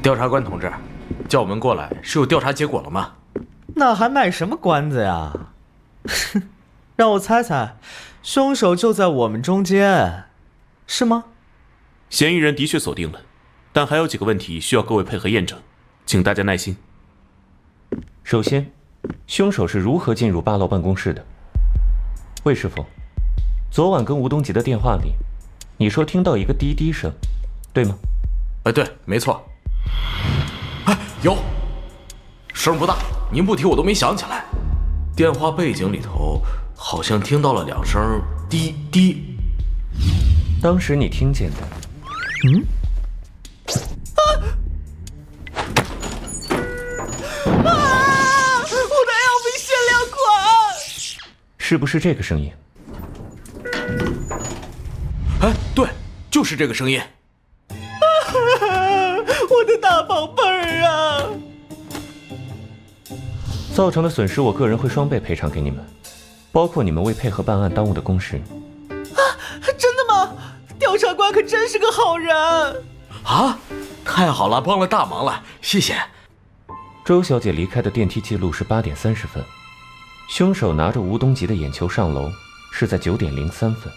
调查官同志，叫我们过来是有调查结果了吗？那还卖什么关子呀？让我猜猜，凶手就在我们中间，是吗？嫌疑人的确锁定了，但还有几个问题需要各位配合验证，请大家耐心。首先，凶手是如何进入8楼办公室的？魏师傅，昨晚跟吴东吉的电话里，你说听到一个滴滴声，对吗？对，没错。有，声不大，您不提我都没想起来。电话背景里头好像听到了2声滴滴。当时你听见的？我的 LV 限量款，是不是这个声音？对，就是这个声音。我的大宝贝儿啊！造成的损失，我个人会双倍赔偿给你们，包括你们为配合办案耽误的工时。真的吗？调查官可真是个好人啊！太好了，帮了大忙了，谢谢。周小姐离开的电梯记录是8点30分，凶手拿着吴东吉的眼球上楼是在9点03分，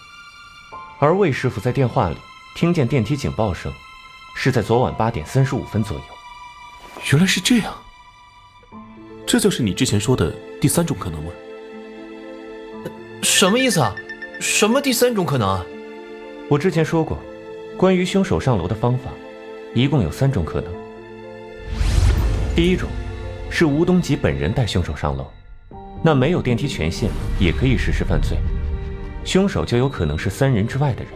而魏师傅在电话里听见电梯警报声是在昨晚8点35分左右。原来是这样，这就是你之前说的第3种可能吗？什么意思啊？什么第3种可能啊？我之前说过，关于凶手上楼的方法，一共有3种可能。第一种是吴东吉本人带凶手上楼，那没有电梯权限也可以实施犯罪，凶手就有可能是3人之外的人。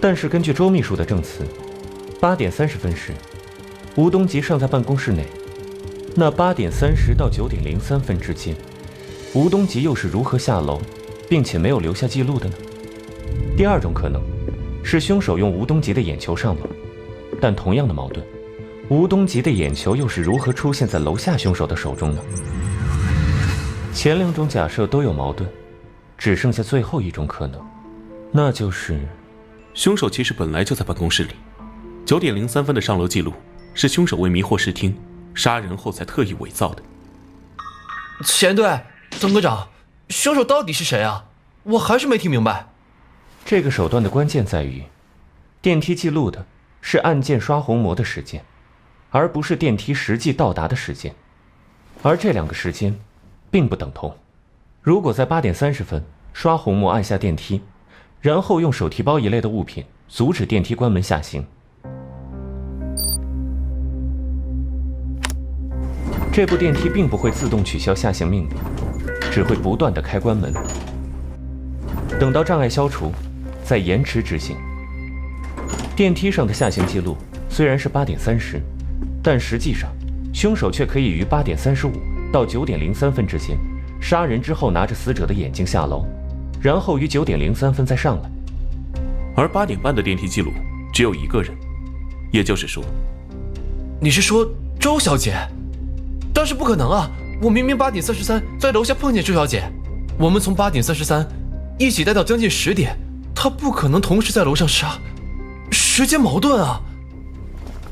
但是根据周秘书的证词，8点30分时，吴东吉尚在办公室内，那8点30到9点03分之间，吴东吉又是如何下楼，并且没有留下记录的呢？第二种可能是凶手用吴东吉的眼球上楼，但同样的矛盾，吴东吉的眼球又是如何出现在楼下凶手的手中呢？前2种假设都有矛盾，只剩下最后一种可能，那就是凶手其实本来就在办公室里，9点03分的上楼记录是凶手为迷惑视听，杀人后才特意伪造的。钱队，曾科长，凶手到底是谁啊？我还是没听明白。这个手段的关键在于，电梯记录的是按键刷虹膜的时间，而不是电梯实际到达的时间，而这2个时间并不等同。如果在8点30分刷虹膜按下电梯，然后用手提包一类的物品阻止电梯关门下行，这部电梯并不会自动取消下行命令，只会不断地开关门，等到障碍消除再延迟执行。电梯上的下行记录虽然是8点30，但实际上凶手却可以于8点35到9点03分之间杀人之后拿着死者的眼睛下楼，然后于9点03分再上来。而8点半的电梯记录只有1个人，也就是说，你是说周小姐？但是不可能啊！我明明8点33在楼下碰见周小姐，我们从8点33一起待到将近10点，她不可能同时在楼上杀，时间矛盾啊！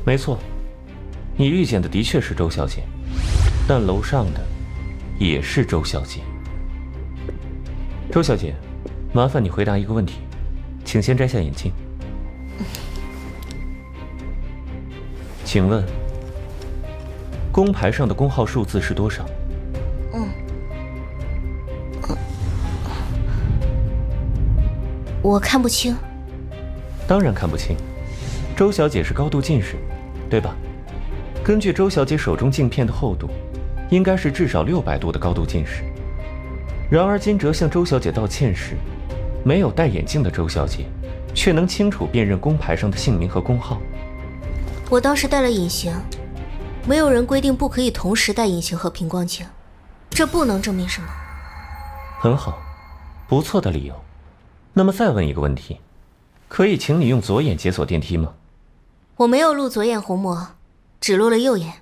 没错，你遇见的的确是周小姐，但楼上的也是周小姐。周小姐，麻烦你回答一个问题，请先摘下眼镜。请问，工牌上的工号数字是多少？我看不清。当然看不清，周小姐是高度近视，对吧？根据周小姐手中镜片的厚度，应该是至少600度的高度近视。然而金哲向周小姐道歉时，没有戴眼镜的周小姐却能清楚辨认工牌上的姓名和工号。我当时戴了隐形，没有人规定不可以同时戴隐形和平光镜，这不能证明什么。很好，不错的理由。那么再问一个问题，可以请你用左眼解锁电梯吗？我没有录左眼虹膜，只录了右眼。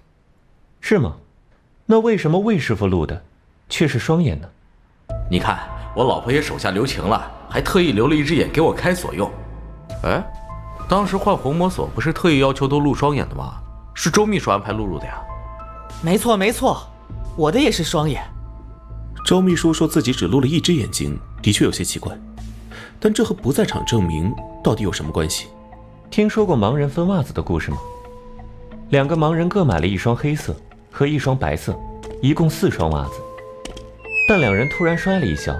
是吗？那为什么魏师傅录的却是双眼呢？你看，我老婆也手下留情了，还特意留了一只眼给我开锁用。当时换虹膜锁不是特意要求都录双眼的吗？是周秘书安排录入的呀？没错没错，我的也是双眼。周秘书说自己只录了一只眼睛，的确有些奇怪，但这和不在场证明到底有什么关系？听说过盲人分袜子的故事吗？2个盲人各买了一双黑色和一双白色，一共4双袜子。但2人突然摔了一跤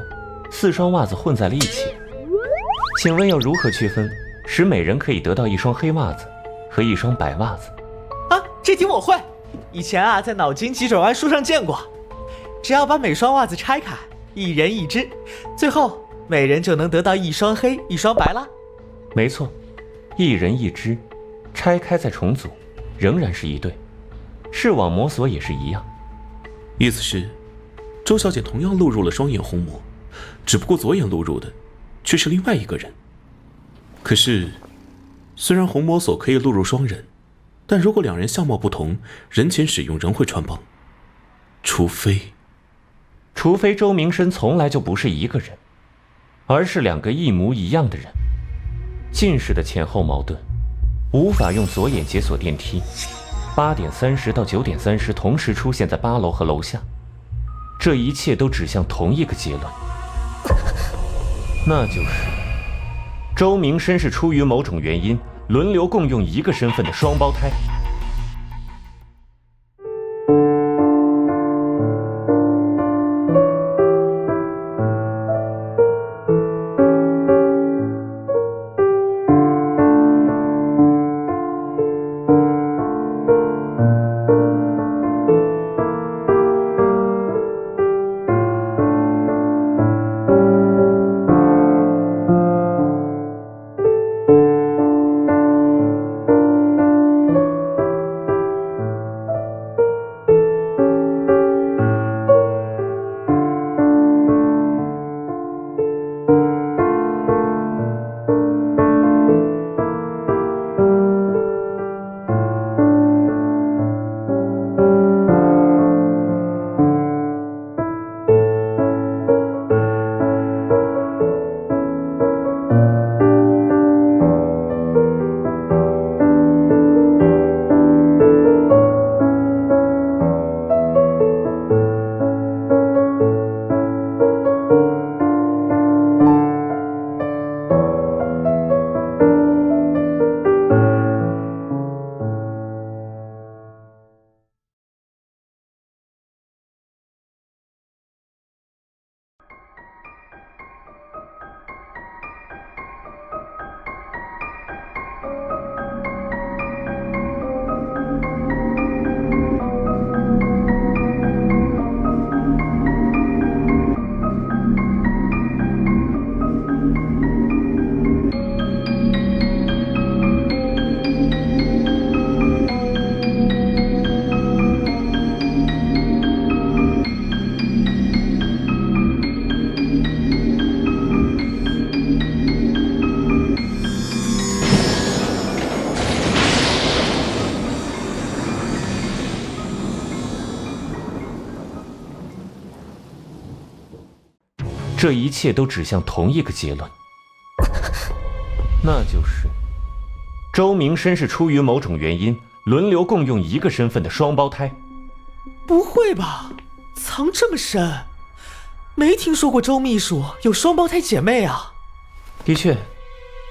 ，4双袜子混在了一起。请问要如何区分，使每人可以得到一双黑袜子和一双白袜子？啊，这题我会。以前啊，在脑筋急转弯书上见过。只要把每双袜子拆开，一人一只，最后每人就能得到一双黑一双白啦。没错，一人一只，拆开再重组，仍然是一对。视网膜锁也是一样。意思是，周小姐同样录入了双眼虹膜，只不过左眼录入的却是另外一个人。可是，虽然虹膜锁可以录入双人，但如果2人相貌不同，人前使用仍会穿帮。除非周明生从来就不是一个人，而是2个一模一样的人。近视的前后矛盾，无法用左眼解锁电梯，8点30到9点30同时出现在8楼和楼下，这一切都指向同一个结论，那就是周明生是出于某种原因轮流共用一个身份的双胞胎。这一切都指向同一个结论，那就是周明生是出于某种原因轮流共用一个身份的双胞胎。不会吧，藏这么深，没听说过周秘书有双胞胎姐妹啊。的确，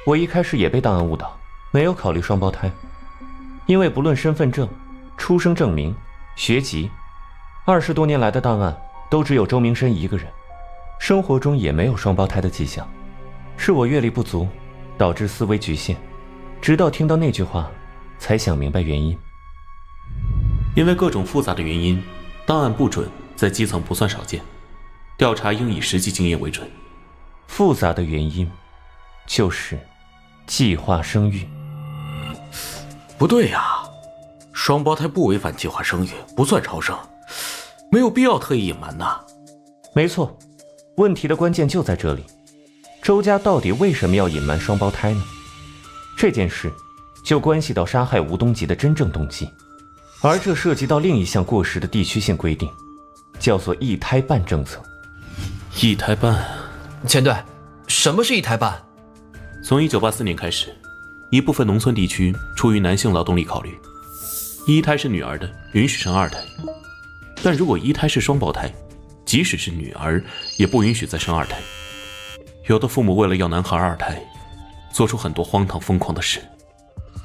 我一开始也被档案误导，没有考虑双胞胎，因为不论身份证、出生证明、学籍，20多年来的档案都只有周明生一个人，生活中也没有双胞胎的迹象，是我阅历不足，导致思维局限。直到听到那句话，才想明白原因。因为各种复杂的原因，档案不准在基层不算少见，调查应以实际经验为准。复杂的原因就是计划生育。不对呀，双胞胎不违反计划生育，不算超生，没有必要特意隐瞒呐。没错，问题的关键就在这里。周家到底为什么要隐瞒双胞胎呢？这件事就关系到杀害吴东吉的真正动机，而这涉及到另一项过时的地区性规定，叫做一胎半政策。一胎半？前队，什么是一胎半？从1984年开始，一部分农村地区出于男性劳动力考虑，一胎是女儿的，允许生二胎；但如果一胎是双胞胎，即使是女儿，也不允许再生二胎。有的父母为了要男孩二胎，做出很多荒唐疯狂的事。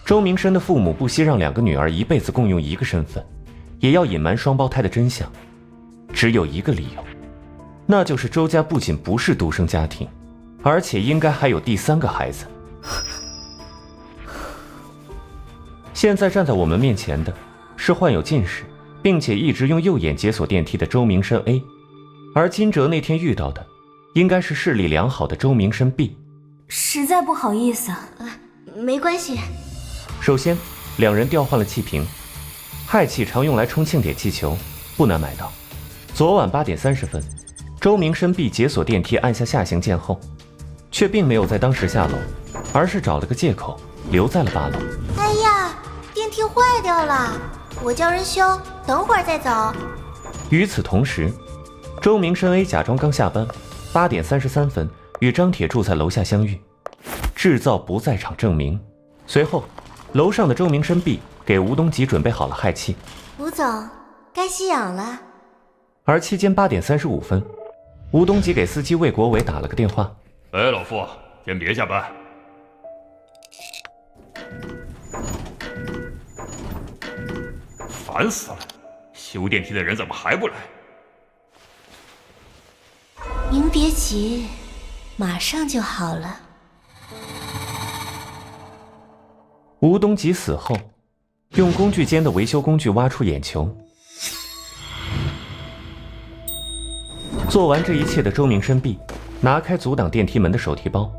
周明生的父母不惜让2个女儿一辈子共用一个身份，也要隐瞒双胞胎的真相，只有一个理由，那就是周家不仅不是独生家庭，而且应该还有第3个孩子。现在站在我们面前的是患有近视，并且一直用右眼解锁电梯的周明生 A， 而金哲那天遇到的应该是视力良好的周明生 B。 实在不好意思。没关系。首先2人调换了气瓶，氦气常用来充庆典气球，不难买到。昨晚8点30分，周明生 B 解锁电梯按下下行键后，却并没有在当时下楼，而是找了个借口留在了8楼。哎呀，电梯坏掉了，我叫人修，等会儿再走。与此同时，周明生 A 假装刚下班，8点33分与张铁柱在楼下相遇，制造不在场证明。随后，楼上的周明生 B 给吴东吉准备好了氦气。吴总，该吸氧了。而期间8点35分，吴东吉给司机魏国伟打了个电话。哎，老傅，先别下班。烦死了，修电梯的人怎么还不来？您别急，马上就好了。吴东吉死后，用工具间的维修工具挖出眼球。做完这一切的周明生 B 拿开阻挡电梯门的手提包，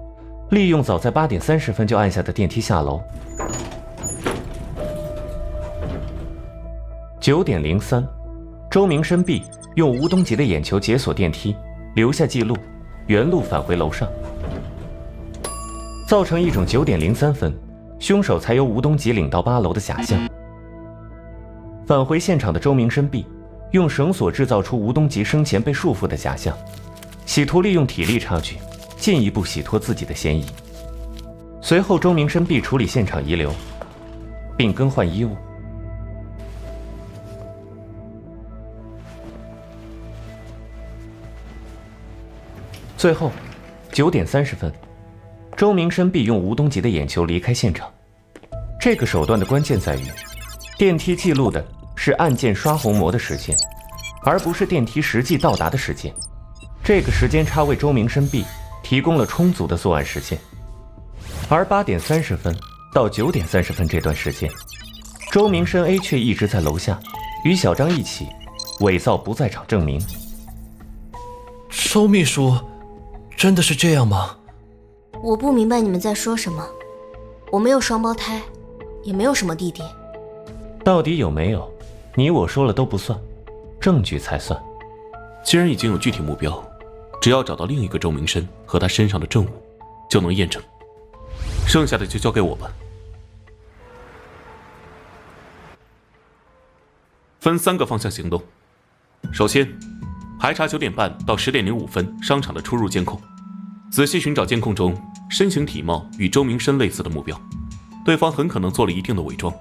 利用早在8点30分就按下的电梯下楼。9点03，周明生 B 用吴东吉的眼球解锁电梯，留下记录，原路返回楼上，造成一种9点03分凶手才由吴东吉领到8楼的假象。返回现场的周明生 B 用绳索制造出吴东吉生前被束缚的假象，企图利用体力差距进一步洗脱自己的嫌疑。随后周明生 B 处理现场遗留，并更换衣物。最后9点30分，周明生 B 用吴东吉的眼球离开现场。这个手段的关键在于，电梯记录的是按键刷虹膜的时间，而不是电梯实际到达的时间。这个时间差为周明生 B 提供了充足的作案时间。而8点30分到9点30分这段时间，周明生 A 却一直在楼下与小张一起伪造不在场证明。周秘书，真的是这样吗？我不明白你们在说什么。我没有双胞胎，也没有什么弟弟。到底有没有，你我说了都不算，证据才算。既然已经有具体目标，只要找到另一个周明生和他身上的证物，就能验证。剩下的就交给我吧。分3个方向行动。首先，排查9点半到10点05分商场的出入监控，仔细寻找监控中身形体貌与周明生类似的目标，对方很可能做了一定的伪装。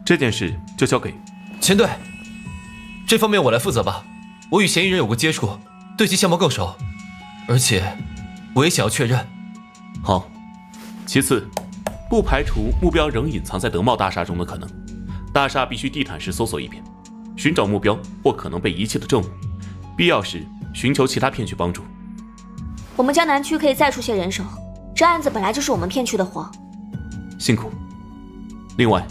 这件事就交给前队，这方面我来负责吧。我与嫌疑人有过接触，对其相貌更熟，而且我也想要确认。好。其次，不排除目标仍隐藏在德茂大厦中的可能，大厦必须地毯式搜索一遍，寻找目标或可能被遗弃的证物，必要时寻求其他片区帮助。我们江南区可以再出些人手，这案子本来就是我们片区的活。辛苦。另外，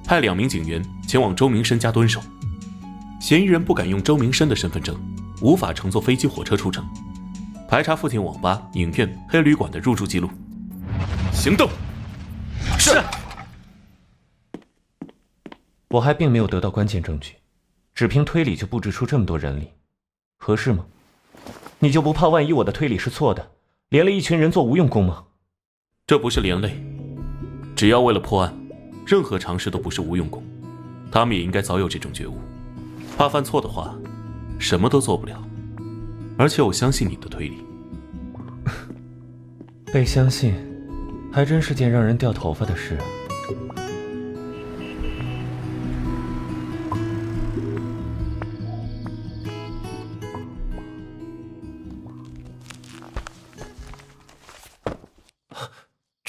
派2名警员前往周明生家蹲守，嫌疑人不敢用周明生的身份证，无法乘坐飞机火车出城。排查附近网吧、影院、黑旅馆的入住记录。行动！是。我还并没有得到关键证据，只凭推理就布置出这么多人力，合适吗？你就不怕万一我的推理是错的，连了一群人做无用功吗？这不是连累，只要为了破案，任何尝试都不是无用功。他们也应该早有这种觉悟，怕犯错的话，什么都做不了。而且我相信你的推理。被相信，还真是件让人掉头发的事啊。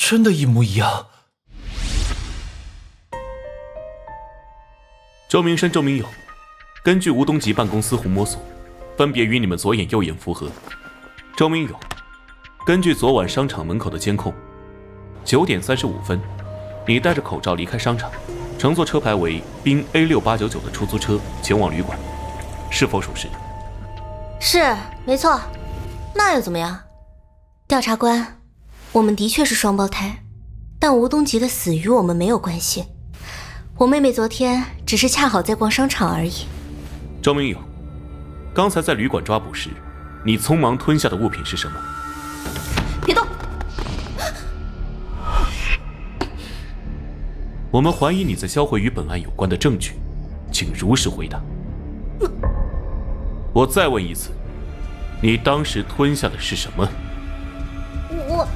真的一模一样。周明生、周明友，根据吴东吉办公司虹膜锁，分别与你们左眼、右眼符合。周明友，根据昨晚商场门口的监控，9点35分，你戴着口罩离开商场，乘坐车牌为滨 A6899的出租车前往旅馆，是否属实？是，没错。那又怎么样？调查官，我们的确是双胞胎，但吴东吉的死与我们没有关系。我妹妹昨天只是恰好在逛商场而已。周明友，刚才在旅馆抓捕时，你匆忙吞下的物品是什么？别动！我们怀疑你在销毁与本案有关的证据，请如实回答。我再问一次，你当时吞下的是什么？我……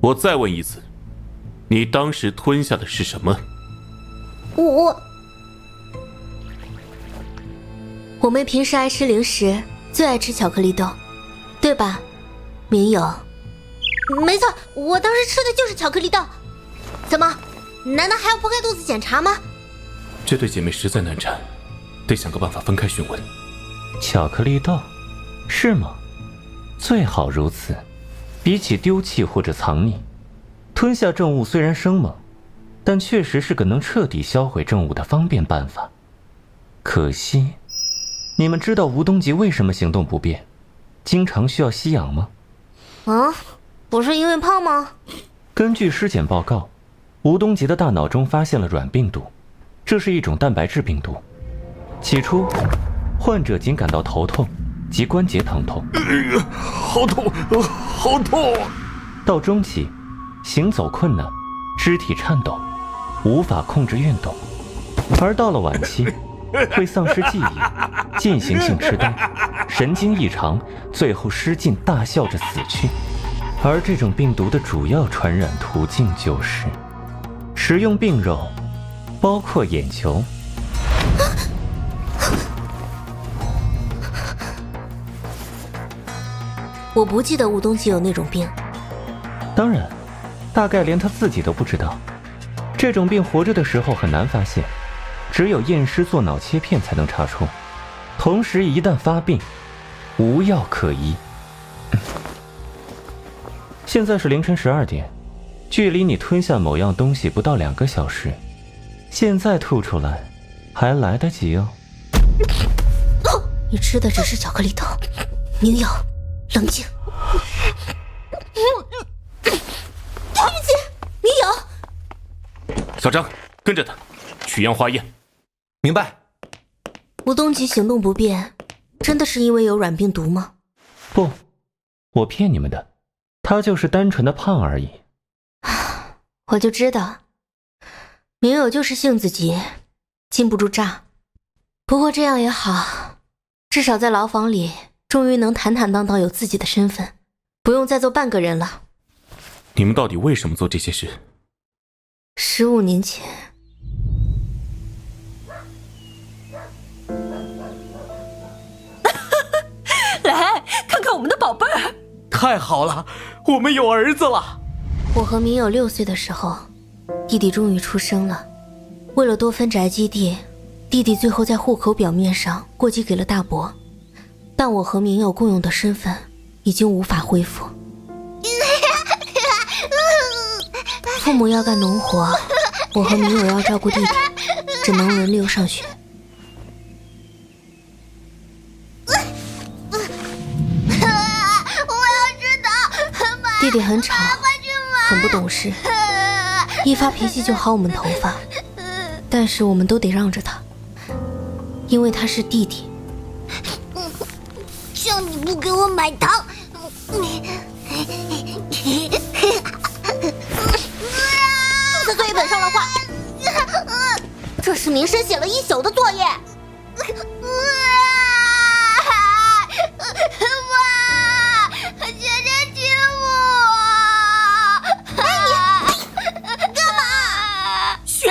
我再问一次，你当时吞下的是什么？我妹平时爱吃零食，最爱吃巧克力豆，对吧，明友？没错，我当时吃的就是巧克力豆。怎么？难道还要剖开肚子检查吗？这对姐妹实在难缠，得想个办法分开询问。巧克力豆，是吗？最好如此。比起丢弃或者藏匿，吞下证物虽然生猛，但确实是个能彻底销毁证物的方便办法。可惜，你们知道吴东吉为什么行动不便，经常需要吸氧吗？不是因为胖吗？根据尸检报告，吴东吉的大脑中发现了软病毒，这是一种蛋白质病毒。起初，患者仅感到头痛及关节疼痛，好痛，好痛！到中期，行走困难，肢体颤抖，无法控制运动；而到了晚期，会丧失记忆，进行性痴呆，神经异常，最后失禁大笑着死去。而这种病毒的主要传染途径就是食用病肉，包括眼球。我不记得吴东吉有那种病。当然，大概连他自己都不知道。这种病活着的时候很难发现，只有验尸做脑切片才能查出。同时，一旦发病，无药可医。现在是凌晨12点，距离你吞下某样东西不到2个小时。现在吐出来，还来得及哦。你吃的只是巧克力豆。明友，冷静。对不起，明友。小张，跟着他去阳花宴。明白。吴东吉行动不便，真的是因为有软病毒吗？不，我骗你们的，他就是单纯的胖而已。我就知道，明友就是性子急，禁不住炸。不过这样也好，至少在牢房里终于能坦坦荡荡有自己的身份，不用再做半个人了。你们到底为什么做这些事？15年前，来看看我们的宝贝儿。太好了，我们有儿子了。我和明友6岁的时候，弟弟终于出生了。为了多分宅基地，弟弟最后在户口表面上过继给了大伯，但我和明友共用的身份已经无法恢复。父母要干农活，我和明友要照顾弟弟，只能轮流上学。弟弟很吵，很不懂事，一发脾气就薅我们头发，但是我们都得让着他，因为他是弟弟。像你不给我买糖，又在作业本上乱画，这是名生写了1宿的作业。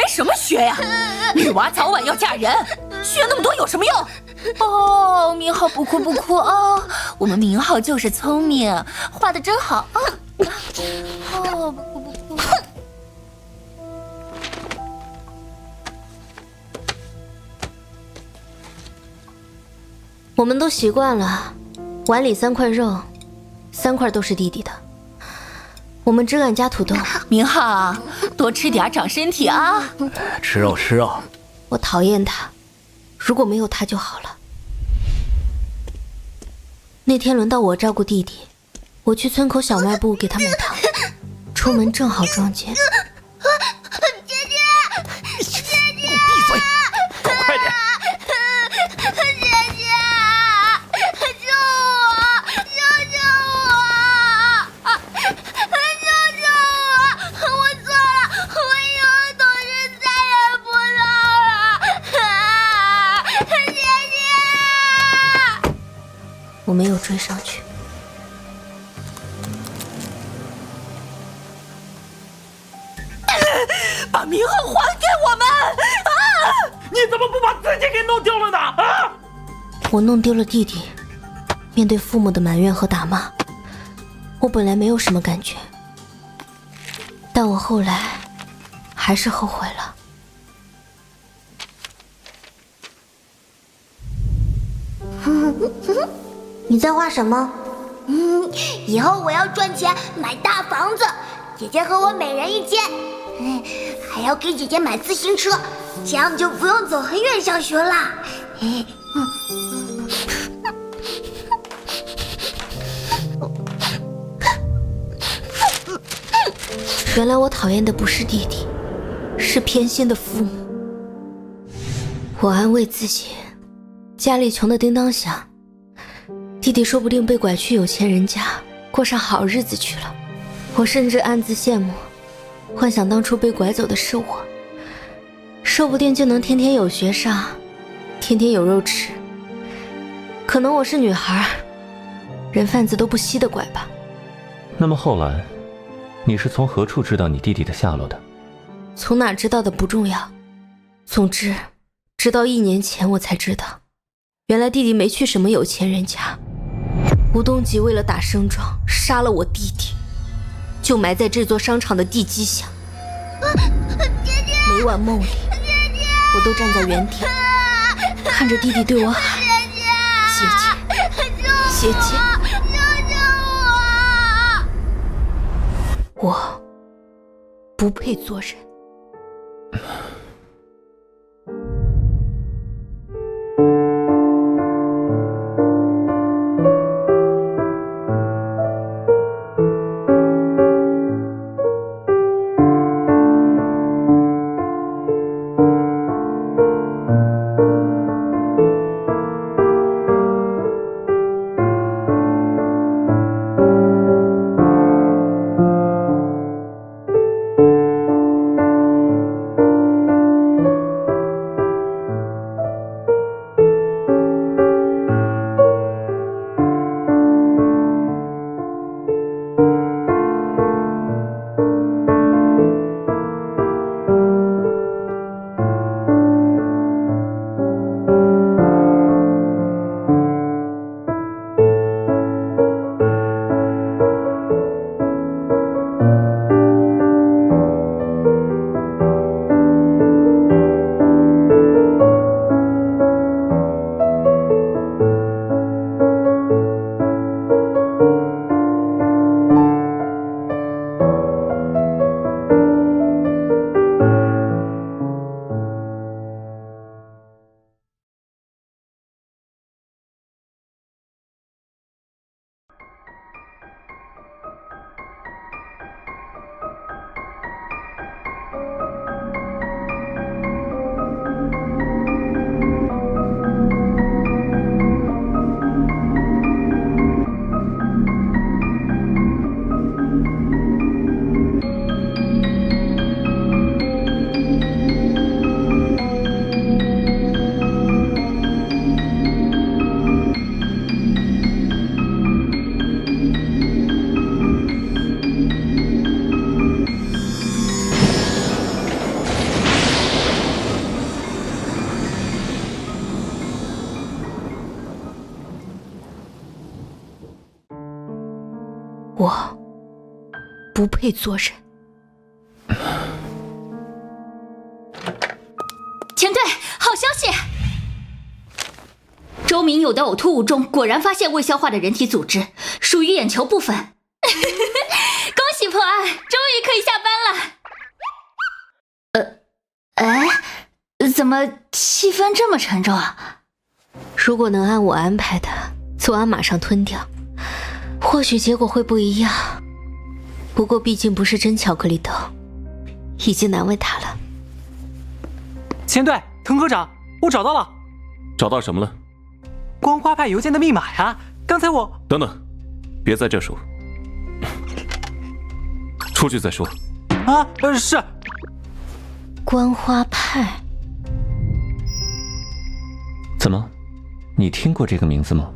什么学呀？女娃早晚要嫁人，学那么多有什么用？哦，明浩不哭不哭哦，我们明浩就是聪明，画的真好啊！哦，不哭不哭。我们都习惯了，碗里3块肉，3块都是弟弟的。我们只敢加土豆。明浩，多吃点长身体啊！吃肉吃肉。我讨厌他，如果没有他就好了。那天轮到我照顾弟弟，我去村口小卖部给他买糖，出门正好撞见。姐姐，姐姐，闭嘴，走快点！姐姐，救我，救救我！救救我！我错了，我以后懂事再也不闹了。姐姐，我没有追上去。把明浩还给我们！啊！你怎么不把自己给弄丢了呢？啊！我弄丢了弟弟，面对父母的埋怨和打骂，我本来没有什么感觉，但我后来还是后悔了。你在画什么？以后我要赚钱买大房子，姐姐和我每人1间。还要给姐姐买自行车，这样就不用走很远上学啦。原来我讨厌的不是弟弟，是偏心的父母。我安慰自己，家里穷得叮当响，弟弟说不定被拐去有钱人家，过上好日子去了。我甚至暗自羡慕，幻想当初被拐走的是我，说不定就能天天有学上，天天有肉吃。可能我是女孩，人贩子都不稀得拐吧。那么后来，你是从何处知道你弟弟的下落的？从哪知道的不重要，总之，直到1年前我才知道，原来弟弟没去什么有钱人家。吴东吉为了打胜仗，杀了我弟弟，就埋在这座商场的地基下。每晚梦里，我都站在原地，看着弟弟对我喊：“姐姐，姐姐。”我不配做人。不配做人。前队，好消息！周明友的呕吐物中果然发现未消化的人体组织，属于眼球部分。恭喜破案，终于可以下班了。怎么气氛这么沉重啊？如果能按我安排的做完马上吞掉，或许结果会不一样。不过毕竟不是真巧克力豆，已经难为他了。前队，滕科长，我找到了。找到什么了？光花派邮件的密码呀！刚才我……等等，别在这说，出去再说。啊，是。光花派？怎么，你听过这个名字吗？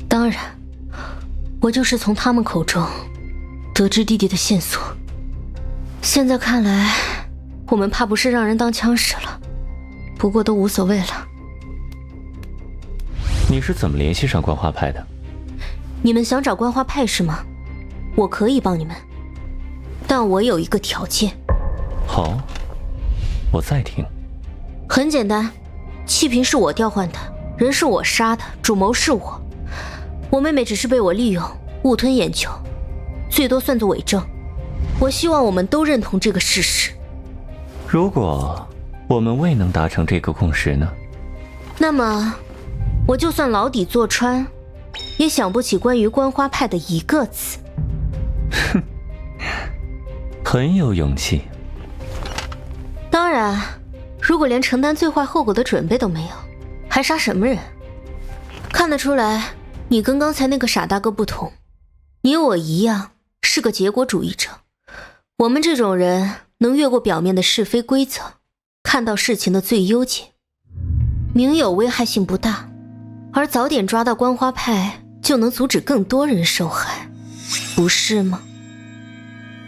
当然，我就是从他们口中得知弟弟的线索。现在看来，我们怕不是让人当枪使了，不过都无所谓了。你是怎么联系上观花派的？你们想找观花派是吗？我可以帮你们，但我有一个条件。好，我再听。很简单，气瓶是我调换的，人是我杀的，主谋是我。我妹妹只是被我利用，误吞眼球，最多算作伪证。我希望我们都认同这个事实。如果我们未能达成这个共识呢？那么我就算牢底坐穿，也想不起关于观花派的一个字。哼，很有勇气。当然，如果连承担最坏后果的准备都没有，还杀什么人？看得出来，你跟刚才那个傻大哥不同，你我一样是个结果主义者。我们这种人能越过表面的是非规则，看到事情的最优解。明友危害性不大，而早点抓到观花派，就能阻止更多人受害，不是吗？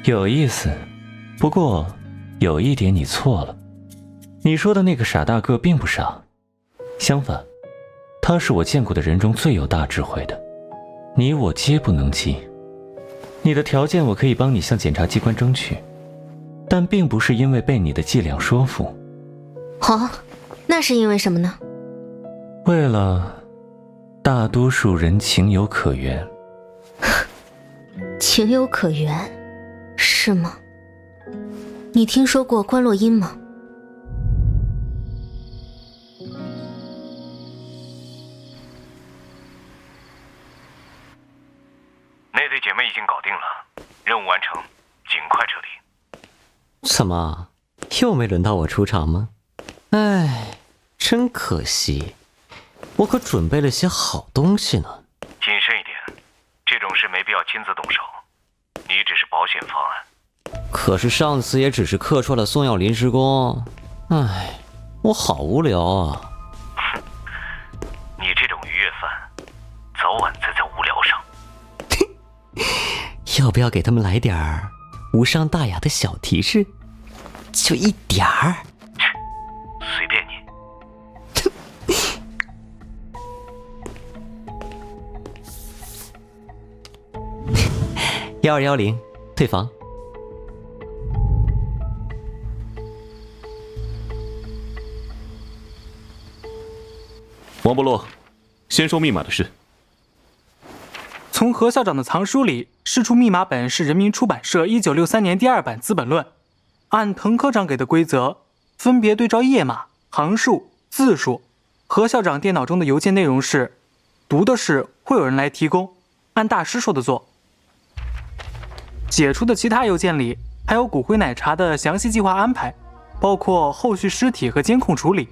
有意思，不过有一点你错了。你说的那个傻大个并不傻，相反，他是我见过的人中最有大智慧的，你我皆不能及。你的条件我可以帮你向检察机关争取，但并不是因为被你的伎俩说服。哦，那是因为什么呢？为了大多数人情有可原。情有可原，是吗？你听说过关洛音吗？那对姐妹已经搞定了，任务完成，尽快撤离。怎么，又没轮到我出场吗？唉，真可惜，我可准备了些好东西呢。谨慎一点，这种事没必要亲自动手，你只是保险方案。可是上次也只是客串了送药临时工，唉，我好无聊啊。你这种愉悦犯，早晚栽在无聊上。要不要给他们来点儿无伤大雅的小提示？就一点儿。随便你。1210，退房。王伯洛，先说密码的事。从何校长的藏书里释出密码本是人民出版社1963年第2版《资本论》，按滕科长给的规则，分别对照页码、行数、字数。何校长电脑中的邮件内容是：读的是会有人来提供，按大师说的做。解出的其他邮件里还有骨灰奶茶的详细计划安排，包括后续尸体和监控处理。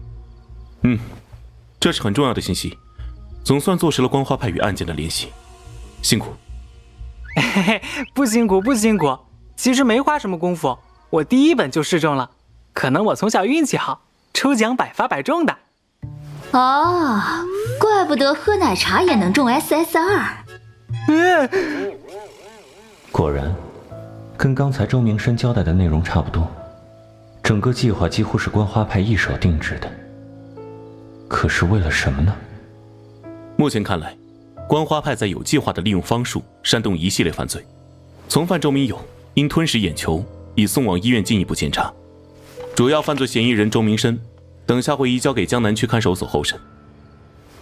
这是很重要的信息，总算坐实了光花派与案件的联系。辛苦。嘿嘿，不辛苦不辛苦，其实没花什么功夫，我第一本就试中了，可能我从小运气好，抽奖百发百中的。哦，怪不得喝奶茶也能中 SSR。果然，跟刚才周明山交代的内容差不多，整个计划几乎是观花派一手定制的。可是为了什么呢？目前看来，观花派在有计划地利用方术煽动一系列犯罪，从犯周明勇因吞食眼球，已送往医院进一步检查。主要犯罪嫌疑人周明生，等下会移交给江南区看守所候审。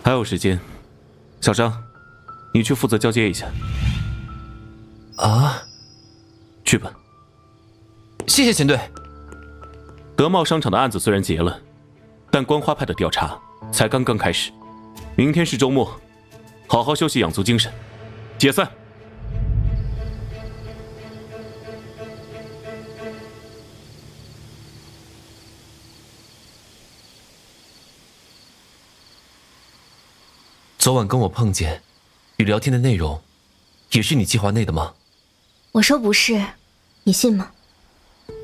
还有时间，小张，你去负责交接一下。啊，去吧。谢谢秦队。德茂商场的案子虽然结了，但观花派的调查才刚刚开始。明天是周末，好好休息，养足精神。解散。昨晚跟我碰见，与聊天的内容，也是你计划内的吗？我说不是，你信吗？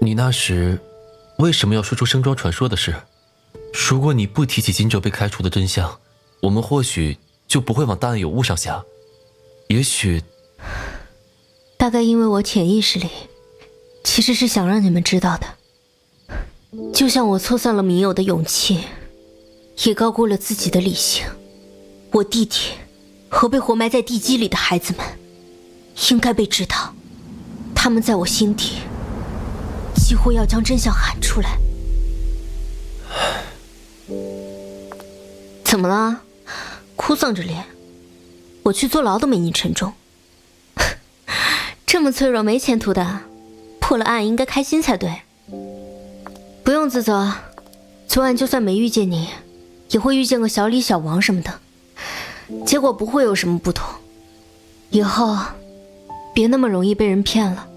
你那时为什么要说出盛装传说的事？如果你不提起金哲被开除的真相，我们或许就不会往大案有误上想。也许，大概因为我潜意识里其实是想让你们知道的，就像我错算了明友的勇气，也高估了自己的理性。我弟弟和被活埋在地基里的孩子们应该被知道，他们在我心底几乎要将真相喊出来。怎么了？哭丧着脸？我去坐牢都没你沉重。这么脆弱没前途的，破了案应该开心才对。不用自责，昨晚就算没遇见你，也会遇见个小李小王什么的，结果不会有什么不同。以后别那么容易被人骗了。